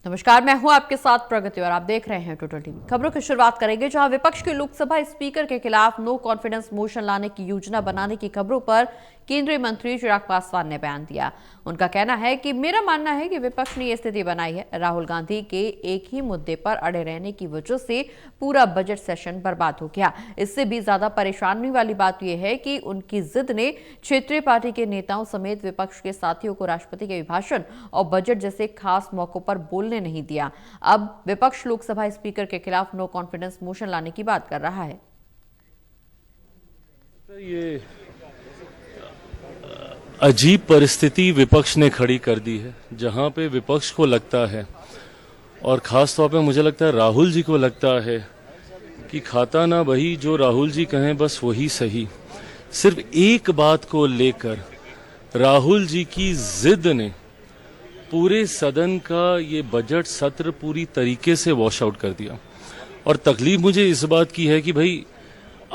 नमस्कार, मैं हूं आपके साथ प्रगति और आप देख रहे हैं टोटल टीवी। खबरों की शुरुआत करेंगे जहां विपक्ष के लोकसभा स्पीकर के खिलाफ नो कॉन्फिडेंस मोशन लाने की योजना बनाने की खबरों पर केंद्रीय मंत्री चिराग पासवान ने बयान दिया। उनका कहना है कि मेरा मानना है कि विपक्ष ने यह स्थिति बनाई है। राहुल गांधी के एक ही मुद्दे पर अड़े रहने की वजह से पूरा बजट सेशन बर्बाद हो गया। इससे भी ज्यादा परेशानी वाली बात यह है कि उनकी जिद ने क्षेत्रीय पार्टी के नेताओं समेत विपक्ष के साथियों को राष्ट्रपति के अभिभाषण और बजट जैसे खास मौकों पर बोलने नहीं दिया। अब विपक्ष लोकसभा स्पीकर के खिलाफ नो कॉन्फिडेंस मोशन लाने की बात कर रहा है। ये अजीब परिस्थिति विपक्ष ने खड़ी कर दी है, जहां पे विपक्ष को लगता है और खास तौर पे मुझे लगता है राहुल जी को लगता है कि खाता ना वही जो राहुल जी कहें बस वही सही। सिर्फ एक बात को लेकर राहुल जी की जिद ने पूरे सदन का ये बजट सत्र पूरी तरीके से वॉश आउट कर दिया। और तकलीफ मुझे इस बात की है कि भाई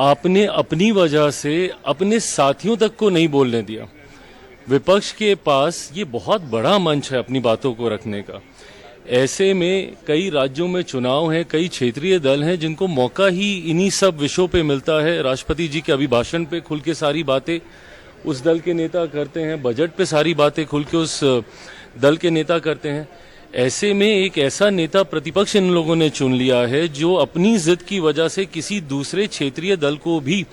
आपने अपनी वजह से अपने साथियों तक को नहीं बोलने दिया। विपक्ष के पास ये बहुत बड़ा मंच है अपनी बातों को रखने का। ऐसे में कई राज्यों में चुनाव हैं, कई क्षेत्रीय दल हैं जिनको मौका ही इन्हीं सब विषयों पे मिलता है। राष्ट्रपति जी के अभिभाषण पे खुल के सारी बातें उस दल के नेता करते हैं, बजट पे सारी बातें खुल के उस दल के नेता करते हैं। ऐसे में एक ऐसा नेता प्रतिपक्ष इन लोगों ने चुन लिया है जो अपनी जिद की वजह से किसी दूसरे क्षेत्रीय दल को भी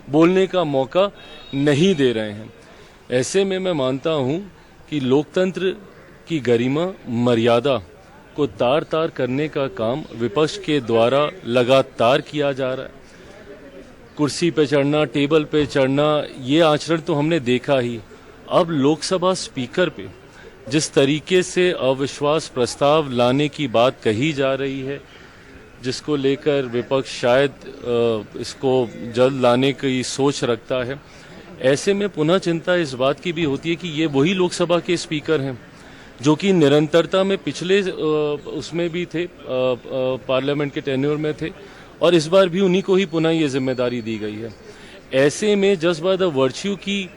बोलने का मौका नहीं दे रहे हैं। ऐसे में मैं मानता हूं कि लोकतंत्र की गरिमा मर्यादा को तार तार करने का काम विपक्ष के द्वारा लगातार किया जा रहा है। कुर्सी पे चढ़ना, टेबल पे चढ़ना, ये आचरण तो हमने देखा ही। अब लोकसभा स्पीकर पे जिस तरीके से अविश्वास प्रस्ताव लाने की बात कही जा रही है, जिसको लेकर विपक्ष शायद इसको जल्द लाने की सोच रखता है, ऐसे में पुनः चिंता इस बात की भी होती है कि ये वही लोकसभा के स्पीकर हैं जो कि निरंतरता में पिछले उसमें भी थे, पार्लियामेंट के टेन्योर में थे, और इस बार भी उन्हीं को ही पुनः ये जिम्मेदारी दी गई है। ऐसे में जस्ट बाय द वर्च्यू की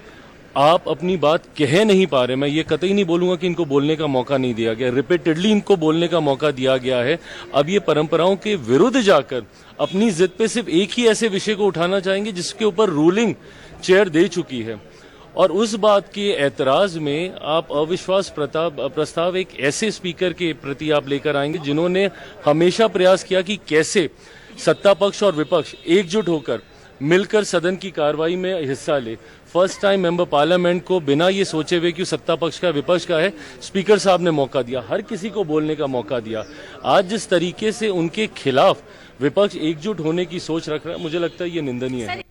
आप अपनी बात कह नहीं पा रहे। मैं ये कतई नहीं बोलूंगा कि इनको बोलने का मौका नहीं दिया गया, रिपीटेडली इनको बोलने का मौका दिया गया है। अब ये परंपराओं के विरुद्ध जाकर अपनी जिद पे सिर्फ एक ही ऐसे विषय को उठाना चाहेंगे जिसके ऊपर रूलिंग चेयर दे चुकी है, और उस बात के ऐतराज में आप अविश्वास प्रस्ताव एक ऐसे स्पीकर के प्रति आप लेकर आएंगे जिन्होंने हमेशा प्रयास किया कि कैसे सत्ता पक्ष और विपक्ष एकजुट होकर मिलकर सदन की कार्रवाई में हिस्सा ले। फर्स्ट टाइम मेंबर पार्लियामेंट को बिना ये सोचे हुए कि सत्ता पक्ष का विपक्ष का है, स्पीकर साहब ने मौका दिया, हर किसी को बोलने का मौका दिया। आज जिस तरीके से उनके खिलाफ विपक्ष एकजुट होने की सोच रख रहा है, मुझे लगता है ये निंदनीय है।